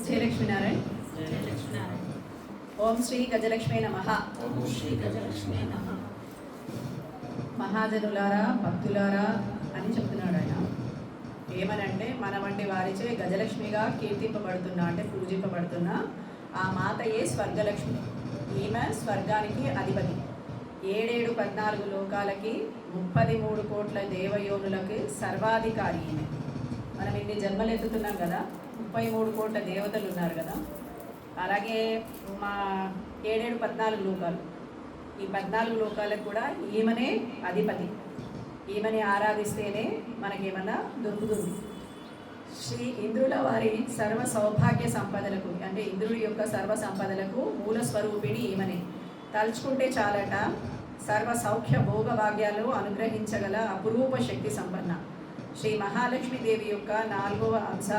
జయలక్ష్మీ నారాయణ. ఓం శ్రీ గజలక్ష్మీ నమః. మహాజనులారా, భక్తులారా అని చెప్తున్నాడు ఆయన. ఏమనంటే మన వంటి వారిచే గజలక్ష్మిగా కీర్తింపబడుతున్నా, అంటే పూజింపబడుతున్న ఆ మాతయే స్వర్గలక్ష్మి. ఈమె స్వర్గానికి అధిపతి. 7-14 లోకాలకి 33 కోట్ల దేవయోనులకి సర్వాధికారి ఈమె. మనం ఇన్ని జన్మలు ఎత్తుతున్నాం కదా, 33 కోట్ల దేవతలు ఉన్నారు కదా. అలాగే మా 7-14 లోకాలు, ఈ 14 లోకాలకు కూడా ఈమెనే అధిపతి. ఈమెని ఆరాధిస్తేనే మనకేమన్నా దొరుకుతుంది. శ్రీ ఇంద్రుల వారి సర్వ సౌభాగ్య సంపదలకు, అంటే ఇంద్రుడి యొక్క సర్వ సంపదలకు మూల స్వరూపిణి ఈమెనే. తలుచుకుంటే చాలట సర్వ సౌఖ్య భోగభాగ్యాలు అనుగ్రహించగల అపురూప శక్తి సంపన్న శ్రీ మహాలక్ష్మీదేవి యొక్క 4వ అంశ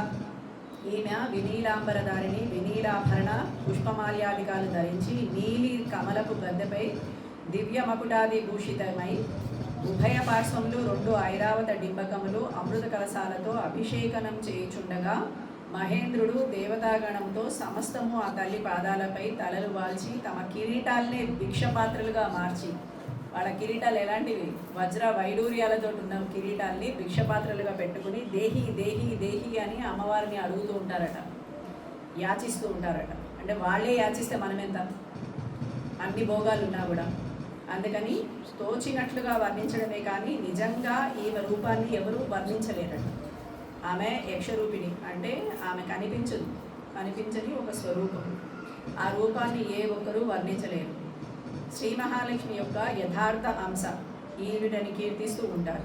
ఈమె. వినీలాంబరధారిణి, వినీలాభరణ పుష్పమాల్యాదికాలు ధరించి నీలి కమలపు గద్దెపై దివ్య మకుటాది భూషితమై ఉభయ పార్శ్వములు 2 ఐరావత డింబకములు అమృత కలశాలతో అభిషేకనం చేయుచుండగా మహేంద్రుడు దేవతాగణంతో సమస్తము ఆ తల్లి పాదాలపై తలలు వాల్చి తమ కిరీటాలనే భిక్షపాత్రలుగా మార్చి, వాళ్ళ కిరీటాలు ఎలాంటివి, వజ్ర వైడూర్యాలతో ఉన్న కిరీటాల్ని భిక్షపాత్రలుగా పెట్టుకుని దేహి దేహి దేహి అని అమ్మవారిని అడుగుతూ ఉంటారట, యాచిస్తూ ఉంటారట. అంటే వాళ్ళే యాచిస్తే మనం ఎంత, అన్ని భోగాలు ఉన్నా కూడా. అందుకని తోచినట్లుగా వర్ణించడమే కానీ నిజంగా ఈమె రూపాన్ని ఎవరూ వర్ణించలేరట. ఆమె యక్షరూపిణి, అంటే ఆమె కనిపించని ఒక స్వరూపం. ఆ రూపాన్ని ఏ ఒక్కరూ వర్ణించలేరు. శ్రీ మహాలక్ష్మి యొక్క యథార్థ అంశ ఈవిడని కీర్తిస్తూ ఉంటారు.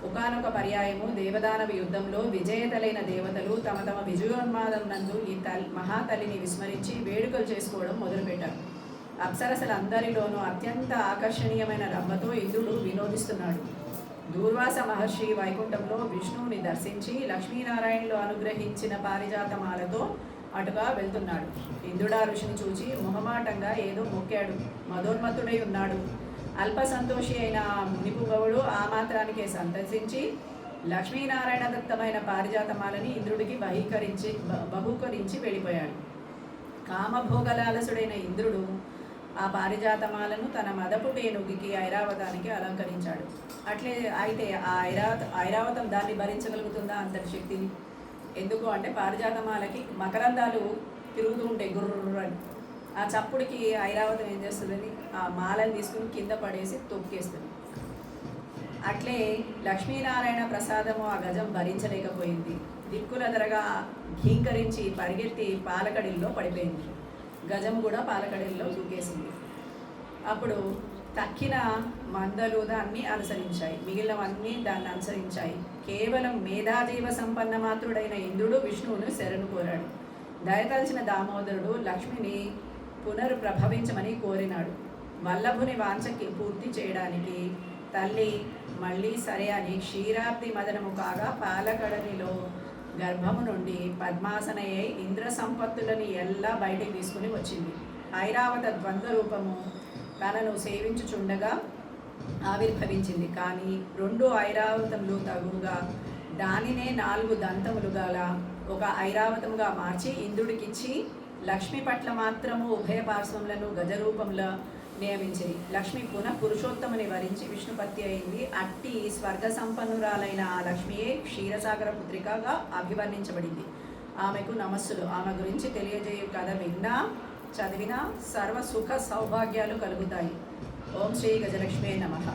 ఒకానొక పర్యాయము దేవదానవ యుద్ధంలో విజేతలైన దేవతలు తమ తమ విజయోన్మాదం నందు ఈ మహాతల్లిని విస్మరించి వేడుకలు చేసుకోవడం మొదలుపెట్టారు. అప్సరసలందరిలోనూ అత్యంత ఆకర్షణీయమైన రంభతో ఇంద్రుడు వినోదిస్తున్నాడు. దూర్వాస మహర్షి వైకుంఠంలో విష్ణువుని దర్శించి లక్ష్మీనారాయణులు అనుగ్రహించిన పారిజాతమాలతో అటుగా వెళ్తున్నాడు. ఇంద్రుడా ఋషిని చూచి మొహమాటంగా ఏదో మొక్కాడు. మదోన్మత్తుడై ఉన్నాడు. అల్ప సంతోషి అయిన ఆ మునిపుగవుడు ఆ మాత్రానికే సంతసించి లక్ష్మీనారాయణ దత్తమైన పారిజాతమాలని ఇంద్రుడికి బహూకరించి వెళ్ళిపోయాడు. కామభోగలాలసుడైన ఇంద్రుడు ఆ పారిజాతమాలను తన మదపు టేనుగుకి ఐరావతానికి అలంకరించాడు. అట్లే అయితే ఆ ఐరావతం దాన్ని భరించగలుగుతుందా అంతటి శక్తిని? ఎందుకు అంటే పారిజాతమాలకి మకరందాలు తిరుగుతూ ఉంటాయి గుర్రని. ఆ చప్పుడికి ఐరావతం ఏం చేస్తుందని ఆ మాలను తీసుకుని కింద పడేసి తొక్కేస్తుంది. అట్లే లక్ష్మీనారాయణ ప్రసాదము ఆ గజం భరించలేకపోయింది. దిక్కులదరగా ఘీంకరించి పరిగెత్తి పాలకడిల్లో పడిపోయింది. గజం కూడా పాలకడిల్లో దూకేసింది. అప్పుడు తక్కిన మందలు దాన్ని అనుసరించాయి, మిగిలినవన్నీ దాన్ని అనుసరించాయి. కేవలం మేధాజీవ సంపన్న మాత్రుడైన ఇంద్రుడు విష్ణువును శరణు కోరాడు. దయతల్చిన దామోదరుడు లక్ష్మిని పునర్ప్రభవించమని కోరినాడు. వల్లభుని వాంఛకి పూర్తి చేయడానికి తల్లి మళ్ళీ సరే అని క్షీరాబ్ది మదనము కాగా పాలకడనిలో గర్భము నుండి పద్మాసనయ్యై ఇంద్ర సంపత్తులని ఎల్లా బయటికి తీసుకుని వచ్చింది. ఐరావత ద్వంద్వ రూపము తనను సేవించుచుండగా ఆవిర్భవించింది. కానీ 2 ఐరావతములు తగుగా దానినే 4 దంతములు గల ఒక ఐరావతముగా మార్చి ఇంద్రుడికిచ్చి లక్ష్మి పట్ల మాత్రము ఉభయ పార్శ్వములను గజరూపంలో నియమించింది. లక్ష్మి పునః పురుషోత్తముని వరించి విష్ణుపత్తి అయింది. అట్టి స్వర్గ సంపన్నురాలైన ఆ లక్ష్మియే క్షీరసాగర పుత్రికగా అభివర్ణించబడింది. ఆమెకు నమస్సులు. ఆమె గురించి తెలియజేయు కథ విన్నా చదివినా సర్వ సుఖ సౌభాగ్యాలు కలుగుతాయి. ఓం శ్రీ గజలక్ష్మే నమః.